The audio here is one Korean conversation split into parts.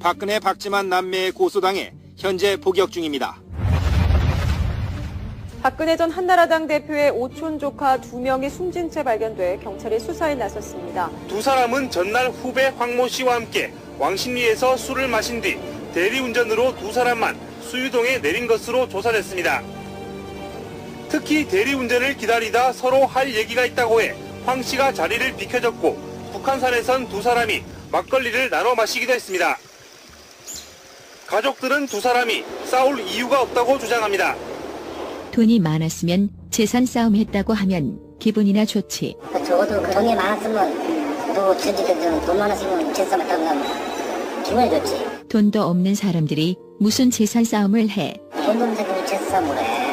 박근혜 박지만 남매에 고소당해 현재 복역 중입니다. 박근혜 전 한나라당 대표의 오촌 조카 2명이 숨진 채 발견돼 경찰이 수사에 나섰습니다. 두 사람은 전날 후배 황모 씨와 함께 왕십리에서 술을 마신 뒤 대리운전으로 두 사람만 수유동에 내린 것으로 조사됐습니다. 특히 대리운전을 기다리다 서로 할 얘기가 있다고 해 황 씨가 자리를 비켜줬고 북한산에선 두 사람이 막걸리를 나눠 마시기도 했습니다. 가족들은 두 사람이 싸울 이유가 없다고 주장합니다. 돈이 많았으면 재산 싸움 했다고 하면 기분이나 좋지. 적어도 그 돈이 많았으면 또 전직들 돈 많았으면 재산 싸움 했다고 하면 기분이 좋지. 돈도 없는 사람들이 무슨 재산 싸움을 해. 돈 없는 사람이 재산 싸움을 해.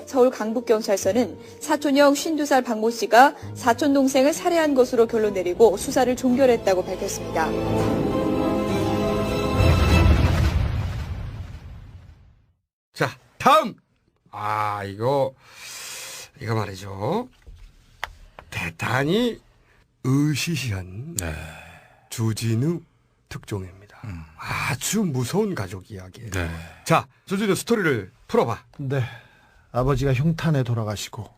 서울 강북경찰서는 사촌형 52살 박모 씨가 사촌 동생을 살해한 것으로 결론 내리고 수사를 종결했다고 밝혔습니다. 자, 다음. 이거 말이죠. 대단히 의시시한 주진우 특종입니다. 아주 무서운 가족 이야기예요. 네. 자, 주진우 스토리를 풀어봐. 네. 아버지가 흉탄에 돌아가시고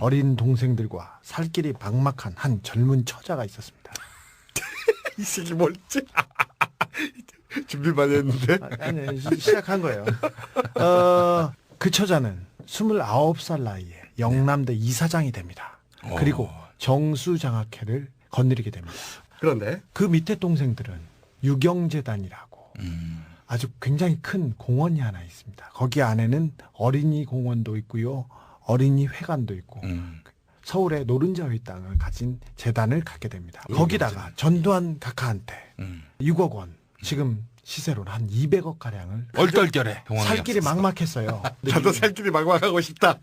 어린 동생들과 살 길이 막막한 한 젊은 처자가 있었습니다. 이 새끼 뭘지? 준비 많이 했는데. 아니, 시작한 거예요. 그 처자는 29살 나이에 영남대 이사장이 됩니다. 그리고 정수장학회를 거느리게 됩니다. 그런데 그 밑에 동생들은 유경재단이라고 아주 굉장히 큰 공원이 하나 있습니다. 거기 안에는 어린이 공원도 있고요. 어린이 회관도 있고 서울의 노른자 회 땅을 가진 재단을 갖게 됩니다. 거기다가 전두환 각하한테 6억 원, 지금 시세로는 한 200억 가량을 얼떨결에 살 길이 막막했어요. 나도 살 길이 막막하고 싶다.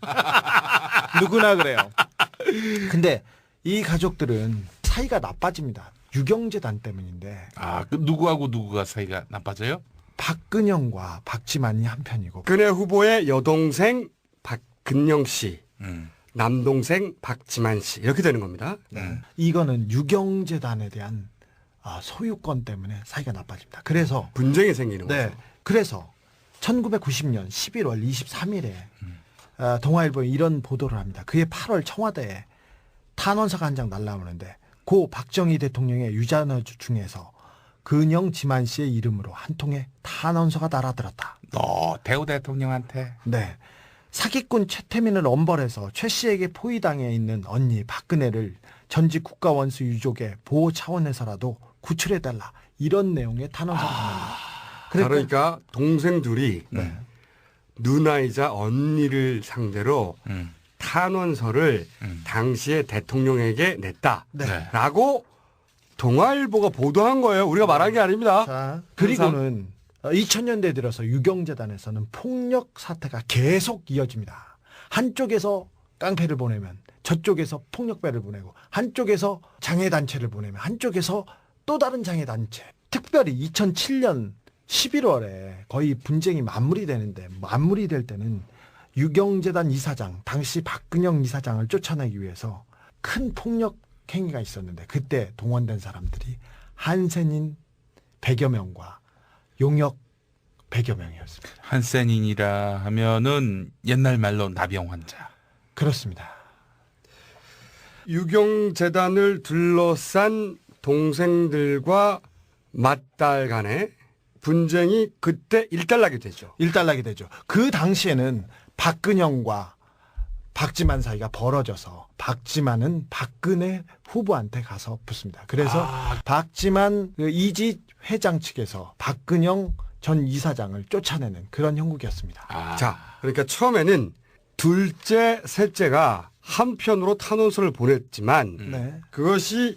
누구나 그래요. 근데 이 가족들은 사이가 나빠집니다. 유경재단 때문인데. 그 누구하고 누구가 사이가 나빠져요? 박근영과 박지만이 한편이고 근혜 후보의 여동생 박근영 씨, 남동생 박지만 씨 이렇게 되는 겁니다. 이거는 유경재단에 대한 소유권 때문에 사이가 나빠집니다. 그래서 분쟁이 생기는 네, 거죠. 그래서 1990년 11월 23일에 동아일보에 이런 보도를 합니다. 그해 8월 청와대에 탄원서가 한 장 날라오는데 고 박정희 대통령의 유자녀 중에서 근영 지만 씨의 이름으로 한 통의 탄원서가 날아들었다. 대우 대통령한테. 네. 사기꾼 최태민을 엄벌해서 최 씨에게 포위당해 있는 언니 박근혜를 전직 국가원수 유족의 보호 차원에서라도 구출해달라. 이런 내용의 탄원서가 나옵니다. 그러니까 동생 둘이 누나이자 언니를 상대로 탄원서를 당시에 대통령에게 냈다라고 동아일보가 보도한 거예요. 우리가 말한 게 아닙니다. 자, 그리고는 2000년대 들어서 유경재단에서는 폭력 사태가 계속 이어집니다. 한쪽에서 깡패를 보내면 저쪽에서 폭력배를 보내고 한쪽에서 장애단체를 보내면 한쪽에서 또 다른 장애단체. 특별히 2007년 11월에 거의 분쟁이 마무리될 때는 유경재단 이사장, 당시 박근영 이사장을 쫓아내기 위해서 큰 폭력 행위가 있었는데 그때 동원된 사람들이 한센인 100여 명과 용역 100여 명이었습니다. 한센인이라 하면은 옛날 말로 나병 환자. 그렇습니다. 유경재단을 둘러싼 동생들과 맏딸 간의 분쟁이 그때 일단락이 되죠. 일단락이 되죠. 그 당시에는 박근영과 박지만 사이가 벌어져서 박지만은 박근혜 후보한테 가서 붙습니다. 그래서 박지만 이지 회장 측에서 박근영 전 이사장을 쫓아내는 그런 형국이었습니다. 자, 그러니까 처음에는 둘째, 셋째가 한편으로 탄원서를 보냈지만 그것이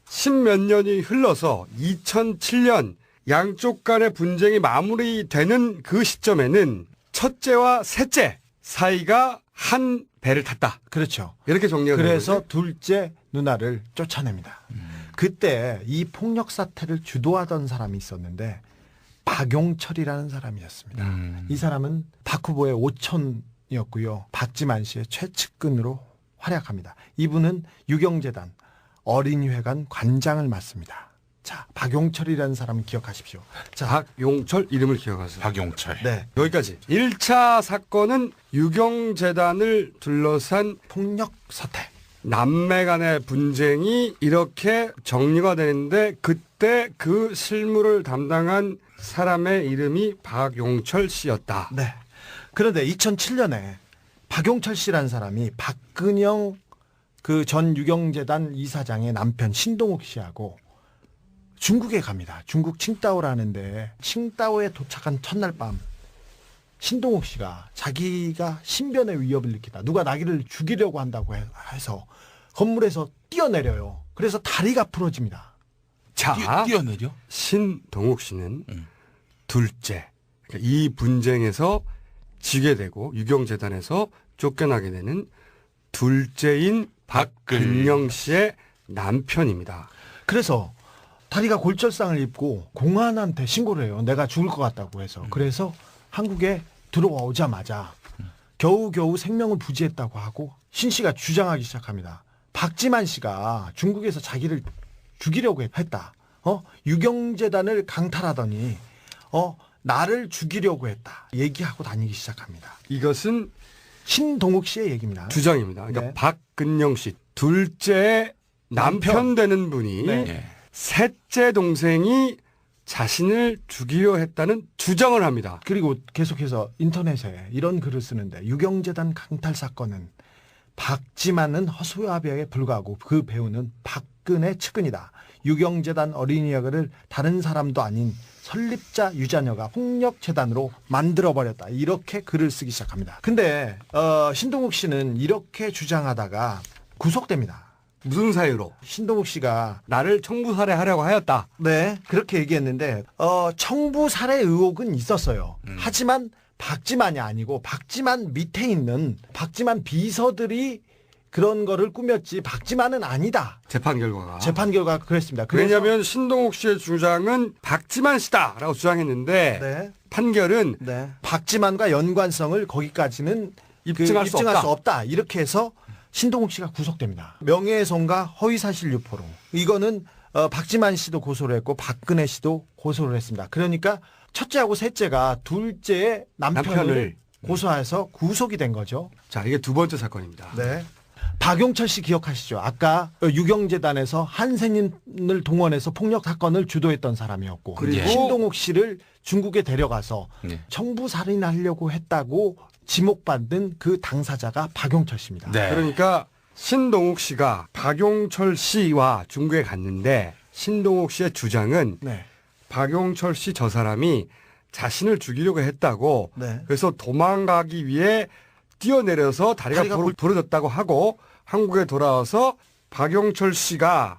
십몇 년이 흘러서 2007년 양쪽 간의 분쟁이 마무리되는 그 시점에는 첫째와 셋째 사이가 한 배를 탔다. 그렇죠. 이렇게 정리가 되는 그래서 거죠? 둘째 누나를 쫓아냅니다. 그때 이 폭력 사태를 주도하던 사람이 있었는데 박용철이라는 사람이었습니다. 이 사람은 박 후보의 오촌이었고요. 박지만 씨의 최측근으로 활약합니다. 이분은 유경재단 어린이회관 관장을 맡습니다. 자, 박용철이라는 사람 기억하십시오. 자, 박용철 이름을 기억하세요. 박용철. 네. 여기까지. 1차 사건은 유경재단을 둘러싼 폭력 사태. 남매 간의 분쟁이 이렇게 정리가 되는데 그때 그 실무를 담당한 사람의 이름이 박용철 씨였다. 네. 그런데 2007년에 박용철 씨라는 사람이 박근영 그 전 유경재단 이사장의 남편 신동욱 씨하고 중국에 갑니다. 중국 칭다오라는데 칭다오에 도착한 첫날 밤 신동욱 씨가 자기가 신변의 위협을 느끼다. 누가 나기를 죽이려고 한다고 해서 건물에서 뛰어내려요. 그래서 다리가 부러집니다. 자, 뛰어내려? 신동욱 씨는 둘째. 그러니까 이 분쟁에서 지게 되고 유경재단에서 쫓겨나게 되는 둘째인 박근영 씨의 남편입니다. 그래서 다리가 골절상을 입고 공안한테 신고를 해요. 내가 죽을 것 같다고 해서. 그래서 한국에 들어오자마자 겨우겨우 생명을 부지했다고 하고 신 씨가 주장하기 시작합니다. 박지만 씨가 중국에서 자기를 죽이려고 했다. 유경재단을 강탈하더니 나를 죽이려고 했다. 얘기하고 다니기 시작합니다. 이것은 신동욱 씨의 얘기입니다. 주장입니다. 그러니까 네. 박근영 씨 둘째 남편 되는 분이 네. 셋째 동생이 자신을 죽이려 했다는 주장을 합니다. 그리고 계속해서 인터넷에 이런 글을 쓰는데 유경재단 강탈 사건은 박지만은 허수아비에 불과하고 그 배우는 박근혜 측근이다. 유경재단 어린이학을 다른 사람도 아닌 설립자 유자녀가 폭력재단으로 만들어버렸다. 이렇게 글을 쓰기 시작합니다. 근데 신동욱 씨는 이렇게 주장하다가 구속됩니다. 무슨 사유로? 신동욱 씨가 나를 청부 살해하려고 하였다. 네 그렇게 얘기했는데 청부 살해 의혹은 있었어요. 하지만 박지만이 아니고 박지만 밑에 있는 박지만 비서들이 그런 거를 꾸몄지 박지만은 아니다. 재판 결과가. 재판 결과가 그랬습니다. 그래서 왜냐하면 신동욱 씨의 주장은 박지만 씨다라고 주장했는데 네, 판결은 네. 박지만과 연관성을 거기까지는 입증할 수 없다. 수 없다. 이렇게 해서 신동욱 씨가 구속됩니다. 명예훼손과 허위사실 유포로. 이거는 박지만 씨도 고소를 했고 박근혜 씨도 고소를 했습니다. 그러니까 첫째하고 셋째가 둘째의 남편을 고소해서 구속이 된 거죠. 자, 이게 두 번째 사건입니다. 네. 박용철 씨 기억하시죠? 아까 유경재단에서 한센인을 동원해서 폭력 사건을 주도했던 사람이었고 그리고 신동욱 씨를 중국에 데려가서 네. 청부 살인하려고 했다고 지목받은 그 당사자가 박용철 씨입니다. 네. 그러니까 신동욱 씨가 박용철 씨와 중국에 갔는데 신동욱 씨의 주장은 네. 박용철 씨 저 사람이 자신을 죽이려고 했다고 네. 그래서 도망가기 위해 뛰어내려서 다리가 부러졌다고 하고 한국에 돌아와서 박용철 씨가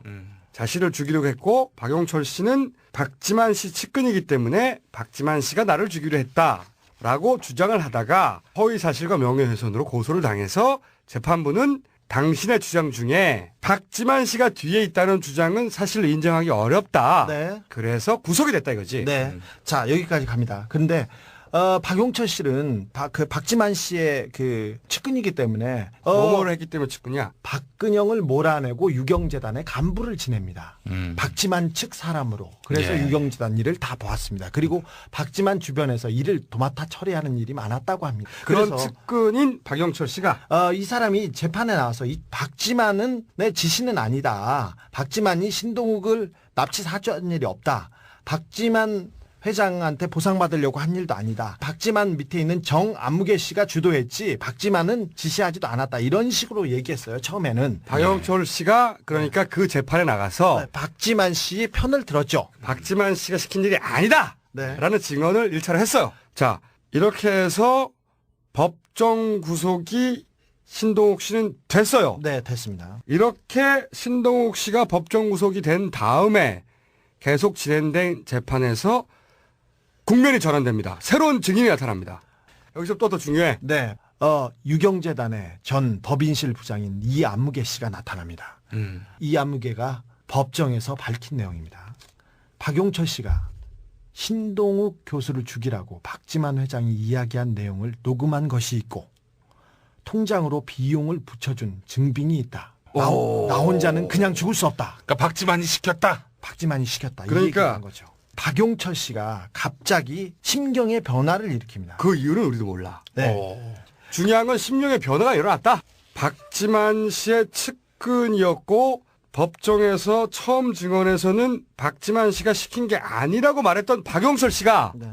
자신을 죽이려고 했고 박용철 씨는 박지만 씨 측근이기 때문에 박지만 씨가 나를 죽이려 했다라고 주장을 하다가 허위사실과 명예훼손으로 고소를 당해서 재판부는 당신의 주장 중에 박지만 씨가 뒤에 있다는 주장은 사실 인정하기 어렵다. 네. 그래서 구속이 됐다 이거지. 네. 자, 여기까지 갑니다. 근데 박용철 씨는 박지만 씨의 그 측근이기 때문에 뭐뭐를 했기 때문에 측근이야. 박근영을 몰아내고 유경재단의 간부를 지냅니다. 박지만 측 사람으로. 그래서 예. 유경재단 일을 다 보았습니다. 그리고 박지만 주변에서 일을 도맡아 처리하는 일이 많았다고 합니다. 그런 그래서 측근인 박용철 씨가 이 사람이 재판에 나와서 이 박지만은 내 지시는 아니다. 박지만이 신동욱을 납치 사주한 일이 없다. 박지만 회장한테 보상받으려고 한 일도 아니다. 박지만 밑에 있는 정안무개 씨가 주도했지 박지만은 지시하지도 않았다. 이런 식으로 얘기했어요. 처음에는. 박용철 씨가 그러니까 그 재판에 나가서 박지만 씨의 편을 들었죠. 박지만 씨가 시킨 일이 아니다! 네. 라는 증언을 1차로 했어요. 자, 이렇게 해서 법정 구속이 신동욱 씨는 됐어요. 네, 됐습니다. 이렇게 신동욱 씨가 법정 구속이 된 다음에 계속 진행된 재판에서 국면이 전환됩니다. 새로운 증인이 나타납니다. 여기서부터 더 중요해. 네. 유경재단의 전 법인실 부장인 이안무개 씨가 나타납니다. 이안무개가 법정에서 밝힌 내용입니다. 박용철 씨가 신동욱 교수를 죽이라고 박지만 회장이 이야기한 내용을 녹음한 것이 있고 통장으로 비용을 붙여준 증빙이 있다. 나 혼자는 그냥 죽을 수 없다. 그러니까 박지만이 시켰다. 박지만이 시켰다. 그러니까 이 얘기를 한 거죠. 박용철 씨가 갑자기 심경의 변화를 일으킵니다. 그 이유는 우리도 몰라. 네. 중요한 건 심령의 변화가 일어났다. 박지만 씨의 측근이었고 법정에서 처음 증언에서는 박지만 씨가 시킨 게 아니라고 말했던 박용철 씨가 네.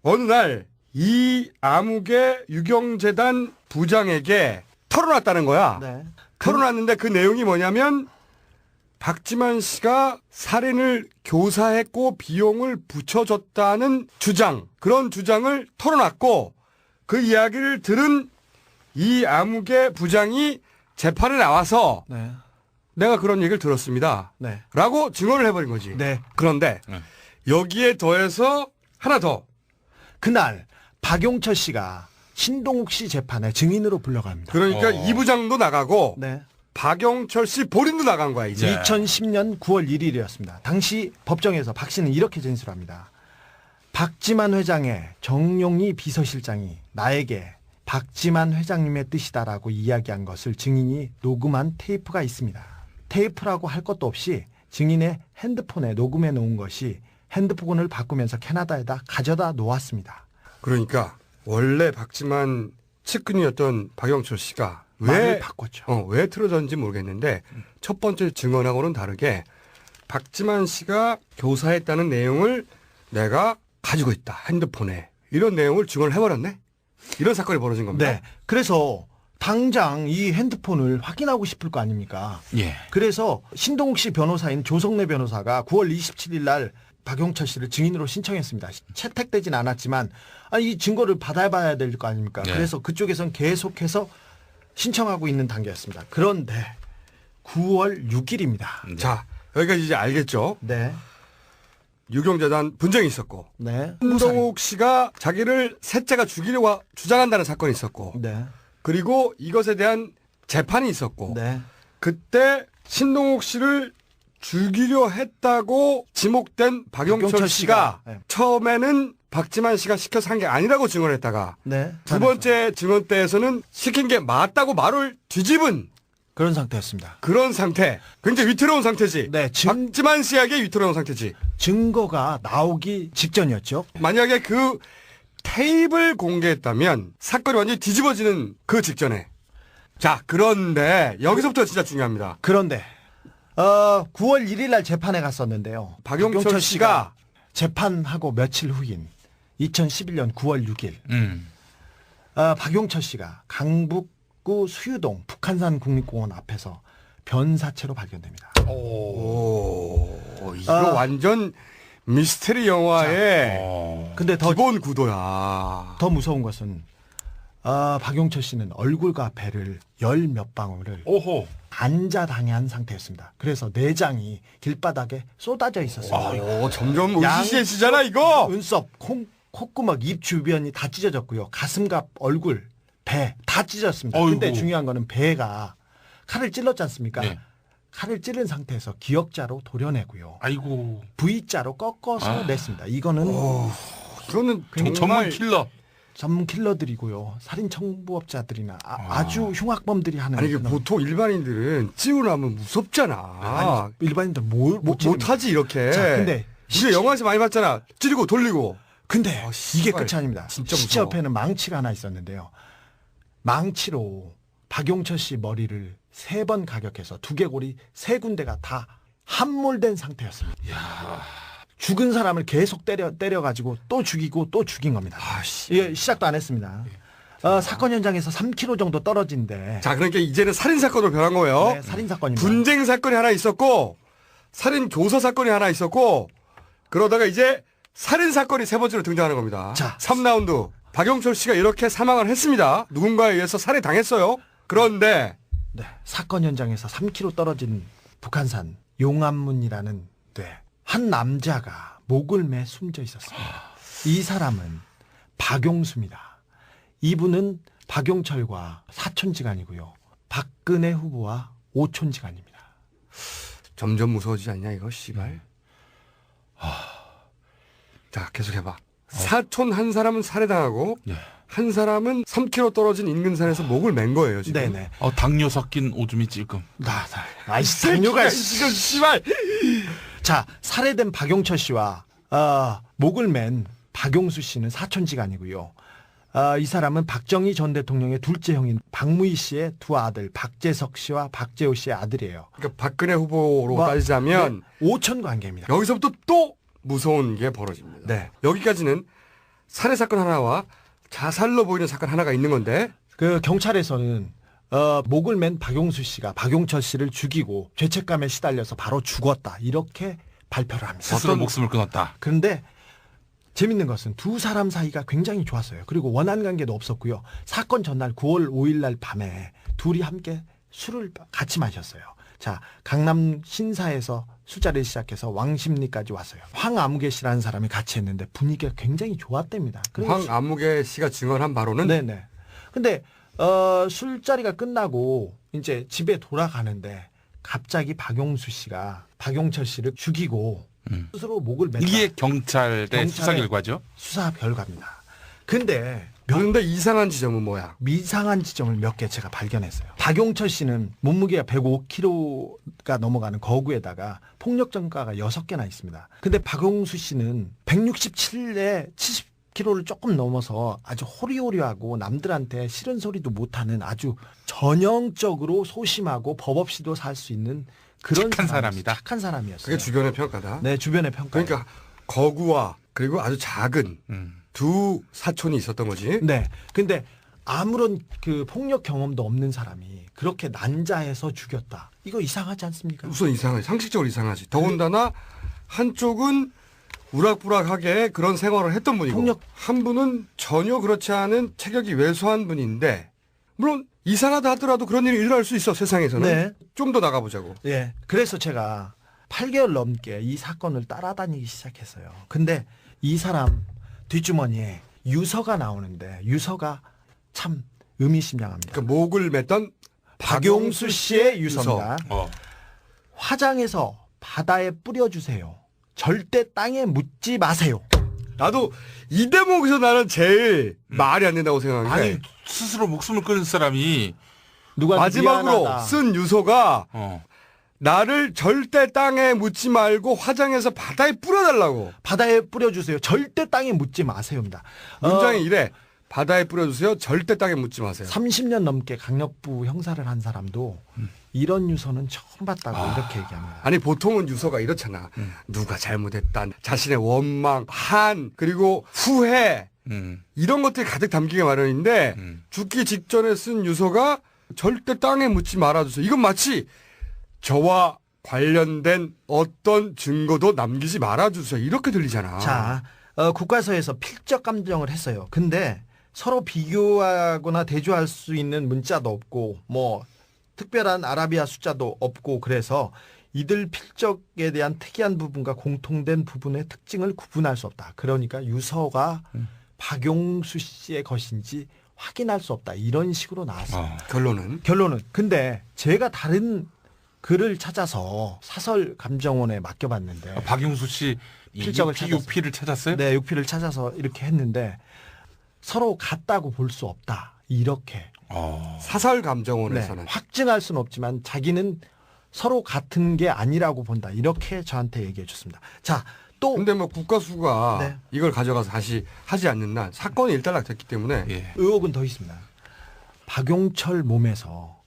어느 날 이 암흑의 유경재단 부장에게 털어놨다는 거야. 네. 털어놨는데 그 내용이 뭐냐면 박지만 씨가 살인을 교사했고 비용을 붙여줬다는 주장, 그런 주장을 털어놨고 그 이야기를 들은 이 암흑의 부장이 재판에 나와서 네. 내가 그런 얘기를 들었습니다. 네. 라고 증언을 해버린 거지. 네. 그런데 여기에 더해서 하나 더. 그날 박용철 씨가 신동욱 씨 재판에 증인으로 불려갑니다. 그러니까 이 부장도 나가고 네. 박용철 씨 본인도 나간 거야 이제. 2010년 9월 1일이었습니다. 당시 법정에서 박 씨는 이렇게 진술합니다. 박지만 회장의 정용희 비서실장이 나에게 박지만 회장님의 뜻이다라고 이야기한 것을 증인이 녹음한 테이프가 있습니다. 테이프라고 할 것도 없이 증인의 핸드폰에 녹음해 놓은 것이 핸드폰을 바꾸면서 캐나다에다 가져다 놓았습니다. 그러니까 원래 박지만 측근이었던 박용철 씨가 말을 바꿨죠. 왜 틀어졌는지 모르겠는데 첫 번째 증언하고는 다르게 박지만 씨가 교사했다는 내용을 내가 가지고 있다. 핸드폰에. 이런 내용을 증언을 해버렸네. 이런 사건이 벌어진 겁니다. 네. 그래서 당장 이 핸드폰을 확인하고 싶을 거 아닙니까? 예. 그래서 신동욱 씨 변호사인 조성래 변호사가 9월 27일 날 박용철 씨를 증인으로 신청했습니다. 채택되진 않았지만 이 증거를 받아봐야 될 거 아닙니까? 네. 그래서 그쪽에선 계속해서 신청하고 있는 단계였습니다. 그런데 9월 6일입니다. 자, 여기까지 이제 알겠죠? 네. 유경재단 분쟁이 있었고 네. 신동욱 씨가 자기를 셋째가 죽이려고 주장한다는 사건이 있었고 네. 그리고 이것에 대한 재판이 있었고 네. 그때 신동욱 씨를 죽이려 했다고 지목된 박용철 씨가 네. 처음에는 박지만 씨가 시켜서 한 게 아니라고 증언했다가 네. 두 번째 증언 때에서는 시킨 게 맞다고 말을 뒤집은 그런 상태였습니다. 그런 상태. 굉장히 위태로운 상태지. 네. 박지만 씨에게 위태로운 상태지. 증거가 나오기 직전이었죠. 만약에 그 테이프를 공개했다면 사건이 완전히 뒤집어지는 그 직전에. 자, 그런데 여기서부터 진짜 중요합니다. 그런데 9월 1일 날 재판에 갔었는데요. 박용철 씨가 재판하고 며칠 후인 2011년 9월 6일 박용철 씨가 강북구 수유동 북한산 국립공원 앞에서 변사체로 발견됩니다. 이거 완전 미스테리 영화의 근데 기본 구도야. 더 무서운 것은 박용철 씨는 얼굴과 배를 열 몇 방울을 오호. 안자당한 상태였습니다. 그래서 내장이 길바닥에 쏟아져 있었어요. 점점 으시시해지잖아 이거. 눈썹, 콧구멍, 입 주변이 다 찢어졌고요. 가슴과 얼굴, 배 다 찢어졌습니다. 근데 어이구. 중요한 거는 배가 칼을 찔렀지 않습니까? 네. 칼을 찌른 상태에서 기역자로 도려내고요. 아이고. V자로 꺾어서 냈습니다. 이거는 이거는 전문 정말 킬러. 전문 킬러들이고요. 살인 청부업자들이나 아주 흉악범들이 하는. 아니 이게 그런- 보통 일반인들은 찌고 나면 무섭잖아. 아니, 일반인들 못하지 이렇게. 자, 근데 우리가 영화에서 많이 봤잖아. 찌르고 돌리고. 근데 이게 씨발. 끝이 아닙니다. 진짜 시체 무서워. 옆에는 망치가 하나 있었는데요. 망치로 박용철 씨 머리를 3번 가격해서 두개골이 3군데가 다 함몰된 상태였습니다. 죽은 사람을 계속 때려가지고 또 죽이고 또 죽인 겁니다. 이게 시작도 안 했습니다. 사건 현장에서 3km 정도 떨어진데. 자, 그러니까 이제는 살인 사건으로 변한 거예요. 네, 살인 사건입니다. 분쟁 사건이 하나 있었고 살인 교사 사건이 하나 있었고 그러다가 이제 살인 사건이 세 번째로 등장하는 겁니다. 자, 3라운드. 박용철 씨가 이렇게 사망을 했습니다. 누군가에 의해서 살해 당했어요. 그런데 네, 사건 현장에서 3km 떨어진 북한산 용암문이라는 한 남자가 목을 매 숨져 있었습니다. 이 사람은 박용수입니다. 이분은 박용철과 사촌지간이고요. 박근혜 후보와 오촌지간입니다. 점점 무서워지지 않냐 이거 씨발. 자, 계속해봐. 사촌 한 사람은 살해당하고 한 사람은 3km 떨어진 인근산에서 목을 맨 거예요 지금. 네네. 당뇨 섞인 오줌이 찔끔. 아이씨, 당뇨가 지금 씨발. 자, 살해된 박용철 씨와 목을 맨 박용수 씨는 사촌지간이고요. 이 사람은 박정희 전 대통령의 둘째 형인 박무희 씨의 두 아들 박재석 씨와 박재호 씨의 아들이에요. 그러니까 박근혜 후보로 따지자면 오천 관계입니다. 여기서부터 또 무서운 게 벌어집니다. 네. 여기까지는 살해 사건 하나와 자살로 보이는 사건 하나가 있는 건데 그 경찰에서는 목을 맨 박용수 씨가 박용철 씨를 죽이고 죄책감에 시달려서 바로 죽었다 이렇게 발표를 합니다. 스스로 목숨을 끊었다. 그런데 재밌는 것은 두 사람 사이가 굉장히 좋았어요. 그리고 원한 관계도 없었고요. 사건 전날 9월 5일 날 밤에 둘이 함께 술을 같이 마셨어요. 자, 강남 신사에서 술자리를 시작해서 왕십리까지 왔어요. 황아무개 씨라는 사람이 같이 했는데 분위기가 굉장히 좋았답니다. 황아무개 씨가 증언한 바로는 네네. 근데 술자리가 끝나고 이제 집에 돌아가는데 갑자기 박용수 씨가 박용철 씨를 죽이고 스스로 목을 맸다. 이게 경찰의 수사 결과죠? 수사 결과입니다. 근데 이상한 지점은 뭐야? 이상한 지점을 몇 개 제가 발견했어요. 박용철 씨는 몸무게가 105kg가 넘어가는 거구에다가 폭력 전과가 6개나 있습니다. 근데 박용수 씨는 167에 70kg를 조금 넘어서 아주 호리호리하고 남들한테 싫은 소리도 못하는 아주 전형적으로 소심하고 법 없이도 살 수 있는 그런 착한 사람이다. 착한 사람이었어요. 그게 주변의 평가다. 네, 주변의 평가. 그러니까 거구와 그리고 아주 작은 두 사촌이 있었던 거지. 네. 근데 아무런 그 폭력 경험도 없는 사람이 그렇게 난자해서 죽였다. 이거 이상하지 않습니까? 우선 이상하지. 상식적으로 이상하지. 더군다나 한쪽은 우락부락하게 그런 생활을 했던 분이고 한 분은 전혀 그렇지 않은 체격이 왜소한 분인데 물론 이상하다 하더라도 그런 일이 일어날 수 있어 세상에서는. 네. 좀 더 나가보자고. 예. 그래서 제가 8개월 넘게 이 사건을 따라다니기 시작했어요. 근데 이 사람 뒷주머니에 유서가 나오는데 유서가 참 의미심장합니다. 그러니까 목을 맸던 박용수 씨의 유서입니다. 어. 화장해서 바다에 뿌려주세요. 절대 땅에 묻지 마세요. 나도 이 대목에서 나는 제일 말이 안 된다고 생각하는 게 아니 스스로 목숨을 끊은 사람이 누가 마지막으로 미안하다. 쓴 유서가 나를 절대 땅에 묻지 말고 화장해서 바다에 뿌려달라고. 바다에 뿌려주세요. 절대 땅에 묻지 마세요입니다. 문장이 이래. 바다에 뿌려주세요. 절대 땅에 묻지 마세요. 30년 넘게 강력부 형사를 한 사람도 이런 유서는 처음 봤다고 이렇게 얘기합니다. 아니 보통은 유서가 이렇잖아. 누가 잘못했다. 자신의 원망, 한 그리고 후회 이런 것들이 가득 담기게 마련인데 죽기 직전에 쓴 유서가 절대 땅에 묻지 말아주세요. 이건 마치 저와 관련된 어떤 증거도 남기지 말아주세요. 이렇게 들리잖아. 자, 국가서에서 필적 감정을 했어요. 근데 서로 비교하거나 대조할 수 있는 문자도 없고 뭐 특별한 아라비아 숫자도 없고 그래서 이들 필적에 대한 특이한 부분과 공통된 부분의 특징을 구분할 수 없다. 그러니까 유서가 박용수 씨의 것인지 확인할 수 없다. 이런 식으로 나왔어요. 결론은? 근데 제가 다른 글을 찾아서 사설 감정원에 맡겨봤는데 박용수 씨 필적을 UP를 찾았어요? 네, UP를 찾아서 이렇게 했는데 서로 같다고 볼 수 없다. 이렇게 사설 감정원에서는 확증할 수는 없지만 자기는 서로 같은 게 아니라고 본다. 이렇게 저한테 얘기해 줬습니다. 자, 또 근데 뭐 국가수가 이걸 가져가서 다시 하지 않는 날 사건이 일단락됐기 때문에 의혹은 더 있습니다. 박용철 몸에서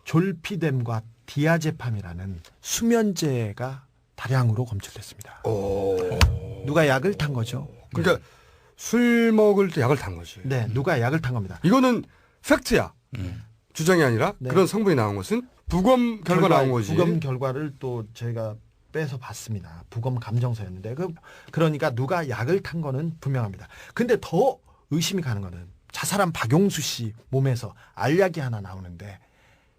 졸피뎀과 디아제팜이라는 수면제가 다량으로 검출됐습니다. 누가 약을 탄 거죠. 그러니까 술 먹을 때 약을 탄 거지. 네, 누가 약을 탄 겁니다. 이거는 팩트야. 주장이 아니라 그런 성분이 나온 것은 부검 결과 나온 거지. 부검 결과를 또 저희가 빼서 봤습니다. 부검 감정서였는데 그러니까 누가 약을 탄 거는 분명합니다. 근데 더 의심이 가는 거는 자살한 박용수 씨 몸에서 알약이 하나 나오는데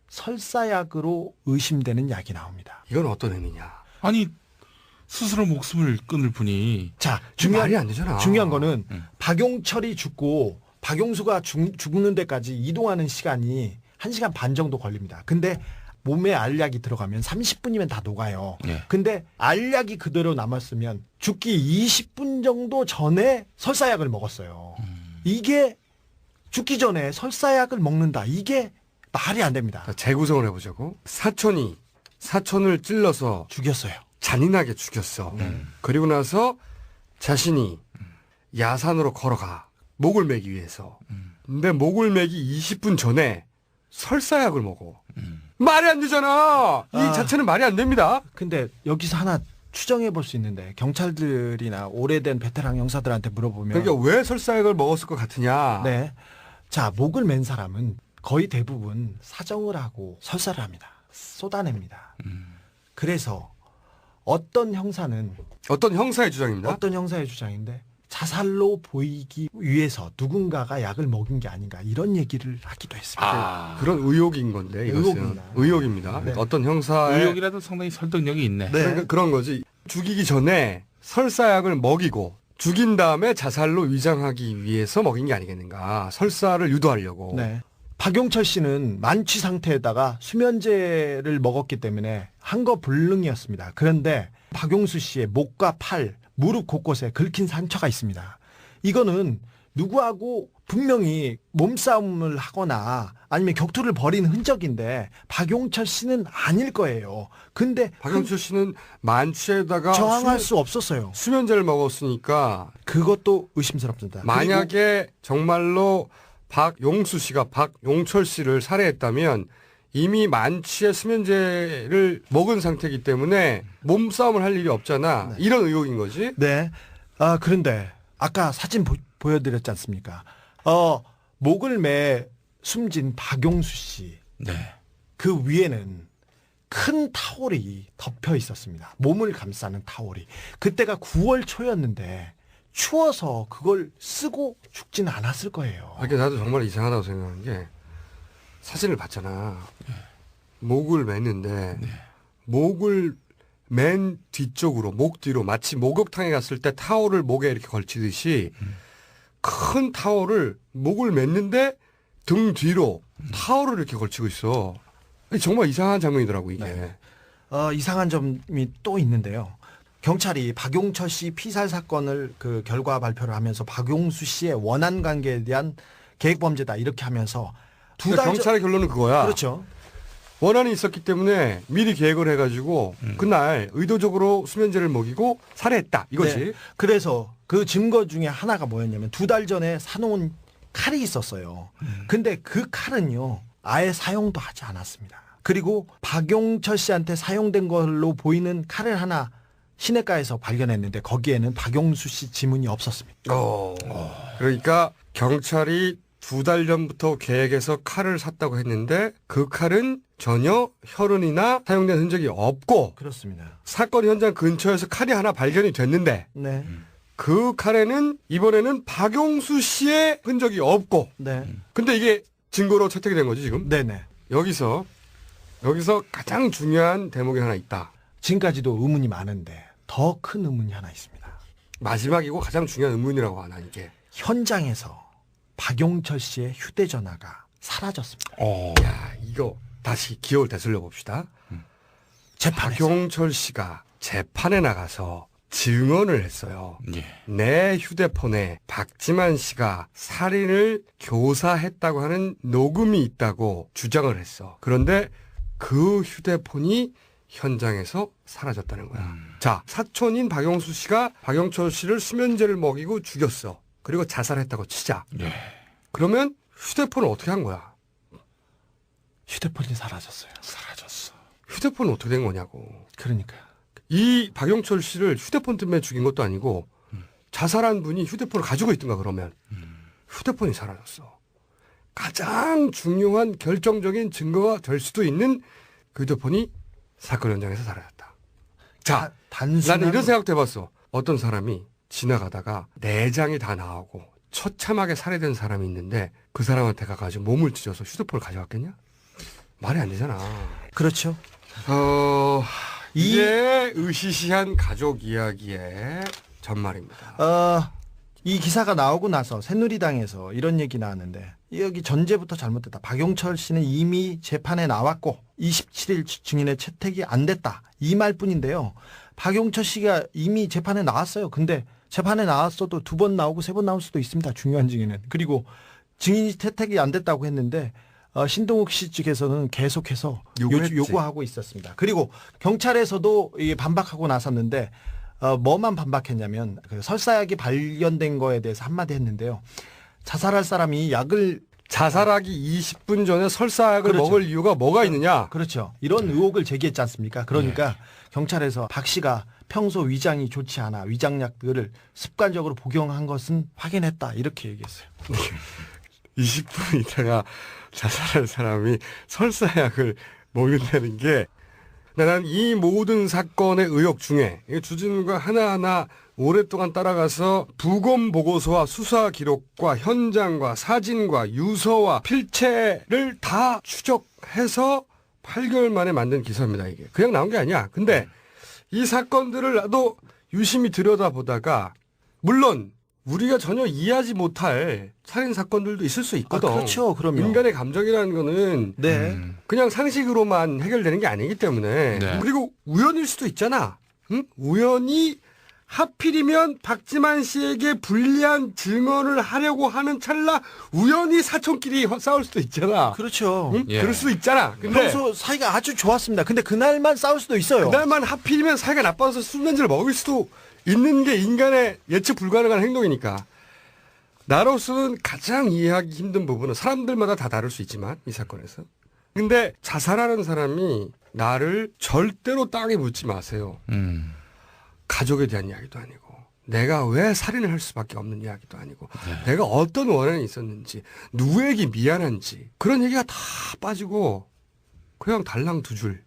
설사약으로 의심되는 약이 나옵니다. 이건 어떤 의미냐? 아니 스스로 목숨을 끊을 분이 자, 말이 안 되잖아. 중요한 거는 박용철이 죽고 박용수가 죽는 데까지 이동하는 시간이 1시간 반 정도 걸립니다. 근데 몸에 알약이 들어가면 30분이면 다 녹아요. 근데 알약이 그대로 남았으면 죽기 20분 정도 전에 설사약을 먹었어요. 이게 죽기 전에 설사약을 먹는다. 이게 말이 안 됩니다. 재구성을 해보자고. 사촌이 사촌을 찔러서 죽였어요. 잔인하게 죽였어. 그리고 나서 자신이 야산으로 걸어가. 목을 매기 위해서. 근데 목을 매기 20분 전에 설사약을 먹어. 말이 안 되잖아. 이 자체는 말이 안 됩니다. 근데 여기서 하나 추정해 볼 수 있는데 경찰들이나 오래된 베테랑 형사들한테 물어보면 그러니까 왜 설사약을 먹었을 것 같으냐. 네. 자, 목을 맨 사람은 거의 대부분 사정을 하고 설사를 합니다. 쏟아냅니다. 그래서 어떤 형사의 주장입니다. 네? 어떤 형사의 주장인데 자살로 보이기 위해서 누군가가 약을 먹인 게 아닌가 이런 얘기를 하기도 했습니다. 그런 의혹인 건데 이것은 의혹입니다. 네. 어떤 형사의 의혹이라도 상당히 설득력이 있네. 그러니까 그런 거지. 죽이기 전에 설사약을 먹이고 죽인 다음에 자살로 위장하기 위해서 먹인 게 아니겠는가. 설사를 유도하려고. 네. 박용철 씨는 만취 상태에다가 수면제를 먹었기 때문에 한거불능이었습니다. 그런데 박용수 씨의 목과 팔, 무릎 곳곳에 긁힌 상처가 있습니다. 이거는 누구하고 분명히 몸싸움을 하거나 아니면 격투를 벌인 흔적인데 박용철 씨는 아닐 거예요. 근데 박용철 씨는 만취에다가 저항할 수 없었어요. 수면제를 먹었으니까 그것도 의심스럽습니다. 만약에 정말로 박용수 씨가 박용철 씨를 살해했다면 이미 만취의 수면제를 먹은 상태이기 때문에 몸싸움을 할 일이 없잖아. 네. 이런 의혹인 거지. 네. 그런데 아까 사진 보여드렸지 않습니까? 목을 매 숨진 박용수 씨. 네. 그 위에는 큰 타올이 덮여 있었습니다. 몸을 감싸는 타올이. 그때가 9월 초였는데 추워서 그걸 쓰고 죽지는 않았을 거예요. 그러니까 나도 정말 이상하다고 생각하는 게 사진을 봤잖아. 목을 맸는데 목을 맨 뒤쪽으로 목 뒤로 마치 목욕탕에 갔을 때 타올을 목에 이렇게 걸치듯이 큰 타올을 목을 맸는데 등 뒤로 타올을 이렇게 걸치고 있어. 정말 이상한 장면이더라고 이게. 네. 이상한 점이 또 있는데요. 경찰이 박용철 씨 피살 사건을 그 결과 발표를 하면서 박용수 씨의 원한 관계에 대한 계획범죄다 이렇게 하면서 경찰의 결론은 그거야. 그렇죠. 원한이 있었기 때문에 미리 계획을 해가지고 그날 의도적으로 수면제를 먹이고 살해했다 이거지. 네. 그래서 그 증거 중에 하나가 뭐였냐면 2달 전에 사놓은 칼이 있었어요. 근데 그 칼은요 아예 사용도 하지 않았습니다. 그리고 박용철 씨한테 사용된 걸로 보이는 칼을 하나 시내가에서 발견했는데 거기에는 박용수 씨 지문이 없었습니다. 그러니까 경찰이 2달 전부터 계획해서 칼을 샀다고 했는데 그 칼은 전혀 혈흔이나 사용된 흔적이 없고 그렇습니다. 사건 현장 근처에서 칼이 하나 발견이 됐는데 네. 그 칼에는 이번에는 박용수 씨의 흔적이 없고 네. 근데 이게 증거로 채택이 된 거지 지금? 네네. 여기서 가장 중요한 대목이 하나 있다. 지금까지도 의문이 많은데 더 큰 의문이 하나 있습니다. 마지막이고 가장 중요한 의문이라고 하나 이게. 현장에서 박용철 씨의 휴대전화가 사라졌습니다. 야 이거 다시 기억을 되살려 봅시다. 박용철 씨가 재판에 나가서 증언을 했어요. 예. 내 휴대폰에 박지만 씨가 살인을 교사했다고 하는 녹음이 있다고 주장을 했어. 그런데 그 휴대폰이 현장에서 사라졌다는 거야. 자, 사촌인 박용수 씨가 박용철 씨를 수면제를 먹이고 죽였어. 그리고 자살했다고 치자. 예. 그러면 휴대폰을 어떻게 한 거야? 휴대폰이 사라졌어요. 사라졌어. 휴대폰은 어떻게 된 거냐고. 그러니까요. 이 박용철 씨를 휴대폰 때문에 죽인 것도 아니고 자살한 분이 휴대폰을 가지고 있던가 그러면 휴대폰이 사라졌어. 가장 중요한 결정적인 증거가 될 수도 있는 그 휴대폰이 사건 현장에서 사라졌다. 자, 나는 이런 생각도 해봤어. 어떤 사람이 지나가다가 내장이 다 나오고 처참하게 살해된 사람이 있는데 그 사람한테 가가지고 몸을 찢어서 휴대폰을 가져갔겠냐? 말이 안 되잖아. 그렇죠. 이게 으시시한 가족 이야기의 전말입니다. 이 기사가 나오고 나서 새누리당에서 이런 얘기 나왔는데 여기 전제부터 잘못됐다. 박용철 씨는 이미 재판에 나왔고 27일 증인의 채택이 안 됐다. 이 말뿐인데요. 박용철 씨가 이미 재판에 나왔어요. 근데 재판에 나왔어도 2번 나오고 3번 나올 수도 있습니다. 중요한 증인은. 그리고 증인이 채택이 안 됐다고 했는데 신동욱 씨 측에서는 계속해서 요구했지. 요구하고 있었습니다. 그리고 경찰에서도 이게 반박하고 나섰는데 뭐만 반박했냐면 그 설사약이 발견된 거에 대해서 한마디 했는데요. 자살할 사람이 약을 자살하기 20분 전에 설사약을 그렇죠. 먹을 이유가 뭐가 있느냐? 그렇죠. 이런 의혹을 제기했지 않습니까? 그러니까 경찰에서 박 씨가 평소 위장이 좋지 않아 위장약들을 습관적으로 복용한 것은 확인했다 이렇게 얘기했어요. 20분 있다가 자살할 사람이 설사약을 먹는다는 게 난 이 모든 사건의 의혹 중에 주진우가 하나하나 오랫동안 따라가서 부검 보고서와 수사 기록과 현장과 사진과 유서와 필체를 다 추적해서 8개월 만에 만든 기사입니다. 이게 그냥 나온 게 아니야. 근데 이 사건들을 나도 유심히 들여다보다가 물론 우리가 전혀 이해하지 못할 살인 사건들도 있을 수 있거든. 그렇죠. 그럼요. 인간의 감정이라는 거는 네. 그냥 상식으로만 해결되는 게 아니기 때문에 네. 그리고 우연일 수도 있잖아. 응? 우연히 하필이면 박지만 씨에게 불리한 증언을 하려고 하는 찰나 우연히 사촌끼리 싸울 수도 있잖아. 그렇죠. 응? 예. 그럴 수도 있잖아. 근데 평소 사이가 아주 좋았습니다. 근데 그날만 싸울 수도 있어요. 그날만 하필이면 사이가 나빠서 술렌지를 먹을 수도 있는 게 인간의 예측 불가능한 행동이니까. 나로서는 가장 이해하기 힘든 부분은 사람들마다 다 다를 수 있지만 이 사건에서. 근데 자살하는 사람이 나를 절대로 땅에 묻지 마세요. 가족에 대한 이야기도 아니고 내가 왜 살인을 할 수밖에 없는 이야기도 아니고 내가 어떤 원한이 있었는지 누구에게 미안한지 그런 얘기가 다 빠지고 그냥 달랑 두 줄.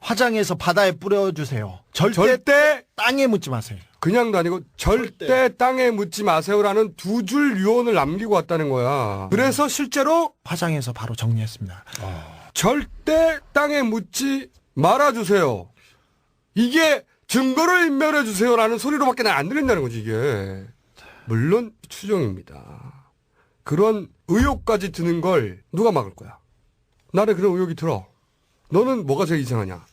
화장해서 바다에 뿌려주세요. 절대 땅에 묻지 마세요. 그냥도 아니고 절대 땅에 묻지 마세요라는 두 줄 유언을 남기고 왔다는 거야. 그래서 실제로 화장해서 바로 정리했습니다. 절대 땅에 묻지 말아주세요. 이게 증거를 인멸해주세요라는 소리로밖에 안 들린다는 거지 이게. 물론 추정입니다. 그런 의혹까지 드는 걸 누가 막을 거야. 나는 그런 의혹이 들어. 너는 뭐가 제일 이상하냐.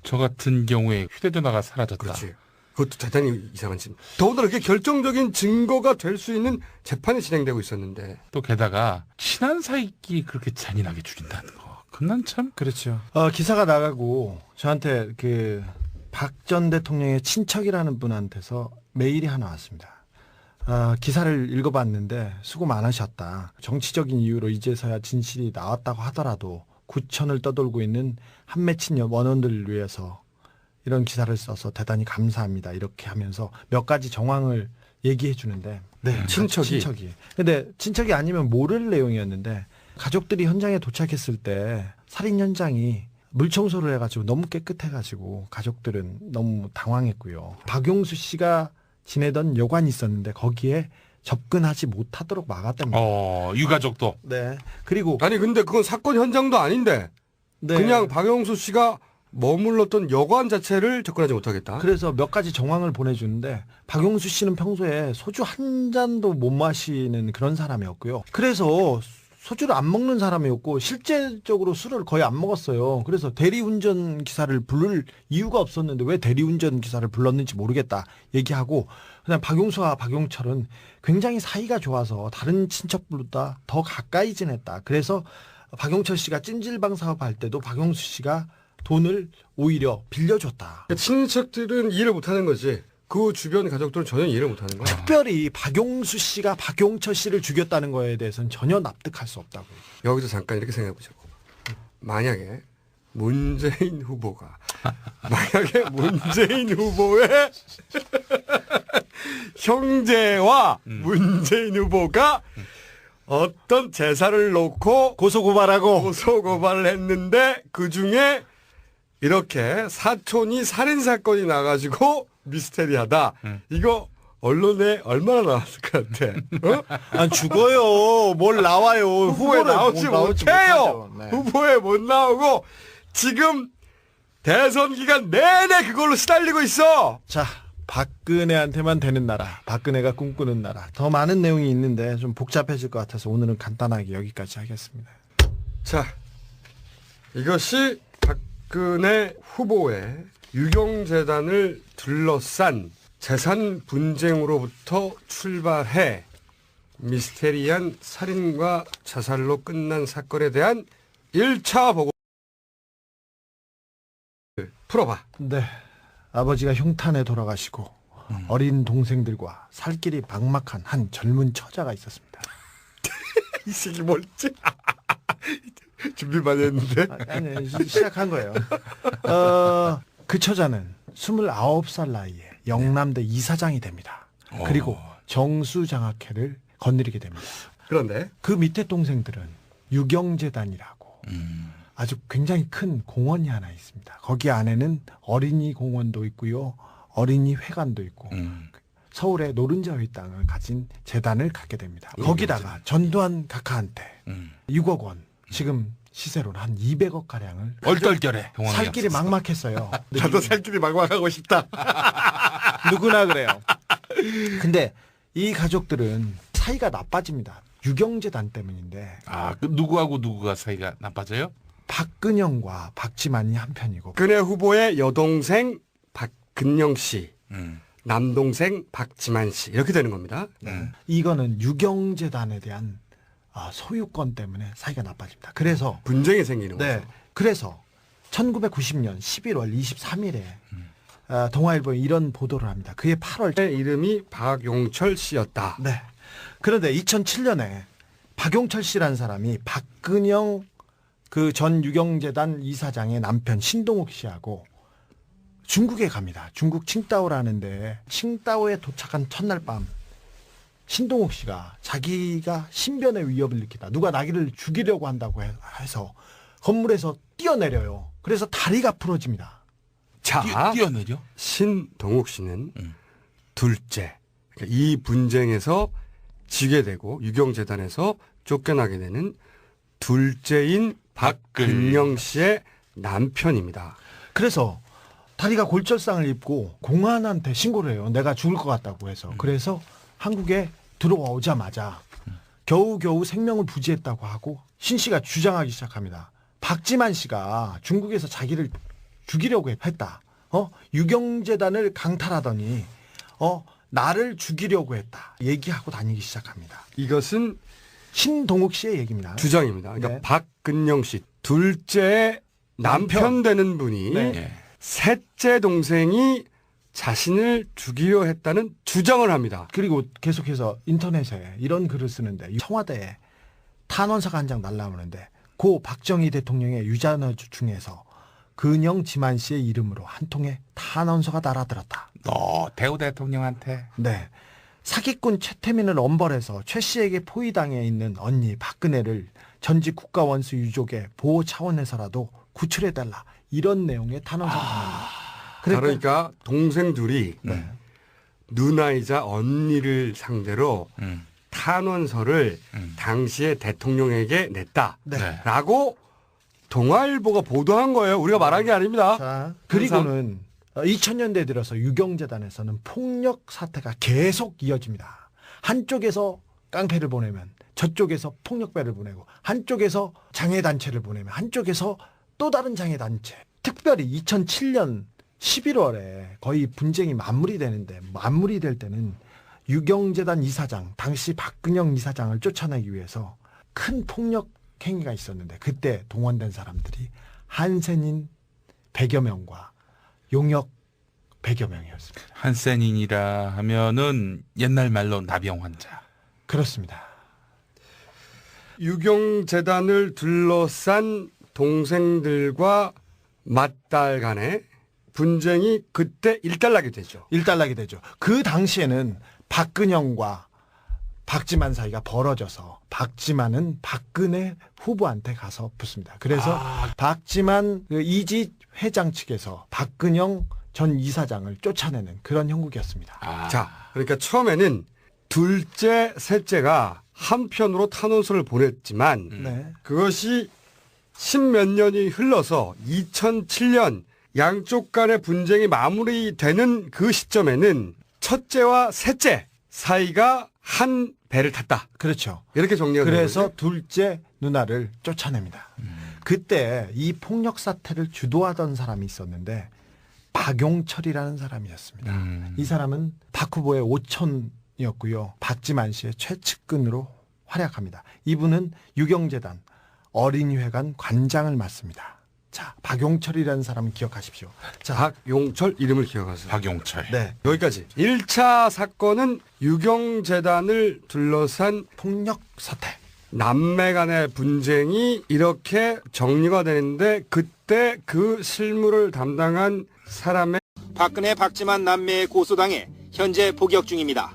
저 같은 경우에 휴대전화가 사라졌다. 그렇지. 그것도 대단히 이상한 짓. 더군다나 그게 결정적인 증거가 될 수 있는 재판이 진행되고 있었는데. 또 게다가 친한 사이끼리 그렇게 잔인하게 죽인다는 거. 그건 참. 그렇죠. 기사가 나가고 저한테 그 박 전 대통령의 친척이라는 분한테서 메일이 하나 왔습니다. 기사를 읽어봤는데 수고 많으셨다. 정치적인 이유로 이제서야 진실이 나왔다고 하더라도 구천을 떠돌고 있는 한맺힌 원원들을 위해서 이런 기사를 써서 대단히 감사합니다. 이렇게 하면서 몇 가지 정황을 얘기해 주는데 네, 친척이. 근데 친척이 아니면 모를 내용이었는데 가족들이 현장에 도착했을 때 살인 현장이 물청소를 해가지고 너무 깨끗해가지고 가족들은 너무 당황했고요. 박용수 씨가 지내던 여관이 있었는데 거기에 접근하지 못하도록 막았답니다. 유가족도. 네. 그리고 아니 근데 그건 사건 현장도 아닌데 네. 그냥 박영수 씨가 머물렀던 여관 자체를 접근하지 못하겠다. 그래서 몇 가지 정황을 보내주는데 박용수 씨는 평소에 소주 한 잔도 못 마시는 그런 사람이었고요. 그래서 소주를 안 먹는 사람이었고 실제적으로 술을 거의 안 먹었어요. 그래서 대리운전 기사를 부를 이유가 없었는데 왜 대리운전 기사를 불렀는지 모르겠다 얘기하고 그냥 박용수와 박용철은 굉장히 사이가 좋아서 다른 친척보다 더 가까이 지냈다. 그래서 박용철 씨가 찜질방 사업할 때도 박용수 씨가 돈을 오히려 빌려줬다. 친척들은 이해를 못하는 거지. 그 주변 가족들은 전혀 이해를 못하는 거야. 특별히 박용수 씨가 박용철 씨를 죽였다는 거에 대해서는 전혀 납득할 수 없다고. 여기서 잠깐 이렇게 생각해 보자고. 만약에 문재인 후보가 후보의 형제와 문재인 후보가 어떤 제사를 놓고 고소고발을 했는데 그중에 이렇게 사촌이 살인사건이 나가지고 미스테리하다. 이거 언론에 얼마나 나왔을 것 같아? 안 죽어요. 뭘 나와요. 후보에 나오지 못해요. 네. 후보에 못 나오고 지금 대선 기간 내내 그걸로 시달리고 있어. 자, 박근혜한테만 되는 나라, 박근혜가 꿈꾸는 나라. 더 많은 내용이 있는데 좀 복잡해질 것 같아서 오늘은 간단하게 여기까지 하겠습니다. 자, 이것이 박근혜 후보의 유경재단을 둘러싼 재산 분쟁으로부터 출발해 미스테리한 살인과 자살로 끝난 사건에 대한 1차 보고 풀어봐. 네. 아버지가 흉탄에 돌아가시고 어린 동생들과 살 길이 막막한 한 젊은 처자가 있었습니다. 이 새끼 뭘지? 준비 많이 했는데. 아니, 시작한 거예요. 그 처자는 29살 나이에 영남대 이사장이 됩니다. 그리고 정수장학회를 거느리게 됩니다. 그런데 그 밑에 동생들은 유경재단이라고 아주 굉장히 큰 공원이 하나 있습니다. 거기 안에는 어린이 공원도 있고요. 어린이 회관도 있고 서울의 노른자의 땅을 가진 재단을 갖게 됩니다. 거기다가 전두환 각하한테 6억 원, 지금 시세로는 한 200억 가량을 얼떨결에 살 길이 막막했어요. 나도 살 길이 막막하고 싶다. 누구나 그래요. 근데 이 가족들은 사이가 나빠집니다. 유경재단 때문인데. 그 누구하고 누구가 사이가 나빠져요? 박근영과 박지만이 한편이고 박근혜 후보의 여동생 박근영 씨, 남동생 박지만 씨 이렇게 되는 겁니다. 이거는 유경재단에 대한 소유권 때문에 사이가 나빠집니다. 그래서 분쟁이 생기는 네, 거죠. 그래서 1990년 11월 23일에 동아일보에 이런 보도를 합니다. 그해 8월. 이름이 박용철 씨였다. 네. 그런데 2007년에 박용철 씨라는 사람이 박근영 그 전 유경재단 이사장의 남편 신동욱 씨하고 중국에 갑니다. 중국 칭다오라는데 칭다오에 도착한 첫날 밤 신동욱 씨가 자기가 신변의 위협을 느끼다. 누가 나기를 죽이려고 한다고 해서 건물에서 뛰어내려요. 그래서 다리가 부러집니다. 자, 뛰어내려? 신동욱 씨는 둘째. 그러니까 이 분쟁에서 지게 되고 유경재단에서 쫓겨나게 되는 둘째인 박근영 씨의 남편입니다. 그래서 다리가 골절상을 입고 공안한테 신고를 해요. 내가 죽을 것 같다고 해서. 그래서 한국에 들어오자마자 겨우겨우 생명을 부지했다고 하고 신 씨가 주장하기 시작합니다. 박지만 씨가 중국에서 자기를 죽이려고 했다. 유경재단을 강탈하더니 나를 죽이려고 했다. 얘기하고 다니기 시작합니다. 이것은 신동욱 씨의 얘기입니다. 주장입니다. 그러니까 네. 박근영 씨 둘째 남편 되는 분이 네. 셋째 동생이 자신을 죽이려 했다는 주장을 합니다. 그리고 계속해서 인터넷에 이런 글을 쓰는데 청와대에 탄원서가 한 장 날라오는데 고 박정희 대통령의 유자너 중에서 근영 지만 씨의 이름으로 한 통의 탄원서가 날아들었다. 대우 대통령한테. 네. 사기꾼 최태민을 엄벌해서 최 씨에게 포위당해 있는 언니 박근혜를 전직 국가원수 유족의 보호 차원에서라도 구출해달라. 이런 내용의 탄원서가 나옵니다. 그러니까 동생 둘이 누나이자 언니를 상대로 탄원서를 당시에 대통령에게 냈다라고 동아일보가 보도한 거예요. 우리가 말한 게 아닙니다. 자, 그리고는 2000년대 들어서 유경재단에서는 폭력 사태가 계속 이어집니다. 한쪽에서 깡패를 보내면 저쪽에서 폭력배를 보내고 한쪽에서 장애단체를 보내면 한쪽에서 또 다른 장애단체. 특별히 2007년 11월에 거의 분쟁이 마무리될 때는 유경재단 이사장, 당시 박근영 이사장을 쫓아내기 위해서 큰 폭력 행위가 있었는데 그때 동원된 사람들이 한센인 100여 명과 용역 100여 명이었습니다. 한센인이라 하면은 옛날 말로 나병 환자. 그렇습니다. 유경재단을 둘러싼 동생들과 맏딸 간의 분쟁이 그때 일단락이 되죠. 일단락이 되죠. 그 당시에는 박근영과 박지만 사이가 벌어져서 박지만은 박근혜 후보한테 가서 붙습니다. 그래서 박지만 이지 회장 측에서 박근영 전 이사장을 쫓아내는 그런 형국이었습니다. 자, 그러니까 처음에는 둘째, 셋째가 한편으로 탄원서를 보냈지만 네. 그것이 십몇 년이 흘러서 2007년 양쪽 간의 분쟁이 마무리되는 그 시점에는 첫째와 셋째 사이가 한 배를 탔다. 그렇죠. 이렇게 정리가 되는 그래서 거죠. 둘째 누나를 쫓아냅니다. 그때 이 폭력 사태를 주도하던 사람이 있었는데 박용철이라는 사람이었습니다. 이 사람은 박 후보의 오촌 이었고요. 박지만 씨의 최측근으로 활약합니다. 이분은 유경재단 어린이회관 관장을 맡습니다. 자, 박용철이라는 사람을 기억하십시오. 자, 박용철 이름을 기억하세요. 박용철. 네. 여기까지. 1차 사건은 유경재단을 둘러싼 폭력 사태. 남매 간의 분쟁이 이렇게 정리가 되는데 그때 그 실무를 담당한 사람의 박근혜 박지만 남매에 고소당해 현재 복역 중입니다.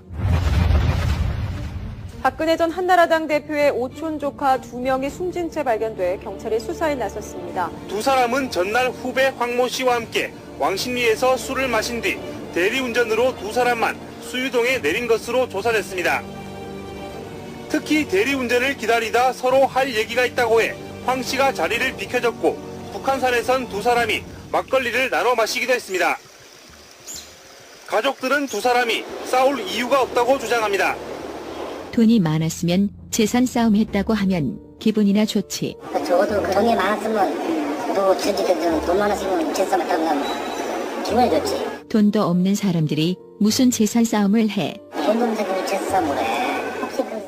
박근혜 전 한나라당 대표의 오촌 조카 2명이 숨진 채 발견돼 경찰이 수사에 나섰습니다. 두 사람은 전날 후배 황모 씨와 함께 왕십리에서 술을 마신 뒤 대리운전으로 두 사람만 수유동에 내린 것으로 조사됐습니다. 특히 대리운전을 기다리다 서로 할 얘기가 있다고 해 황 씨가 자리를 비켜줬고 북한산에선 두 사람이 막걸리를 나눠 마시기도 했습니다. 가족들은 두 사람이 싸울 이유가 없다고 주장합니다. 돈이 많았으면 재산 싸움 했다고 하면 기분이나 좋지. 적어도 그 돈이 많았으면 누구 주지든 돈 많았으면 재산 했다고 하면 기분이 좋지. 돈도 없는 사람들이 무슨 재산 싸움을 해. 돈 없는 사람이 재산을 해.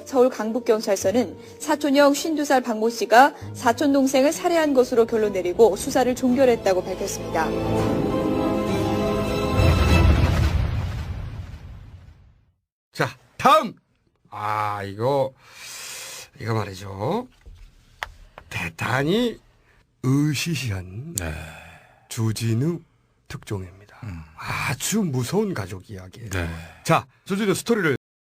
서울 강북경찰서는 사촌형 52살 박모 씨가 사촌 동생을 살해한 것으로 결론 내리고 수사를 종결했다고 밝혔습니다. 자, 다음. 이거 말이죠. 대단히 의시시한 주진우 특종입니다. 아주 무서운 가족 이야기예요. 네. 자, 주진우 스토리를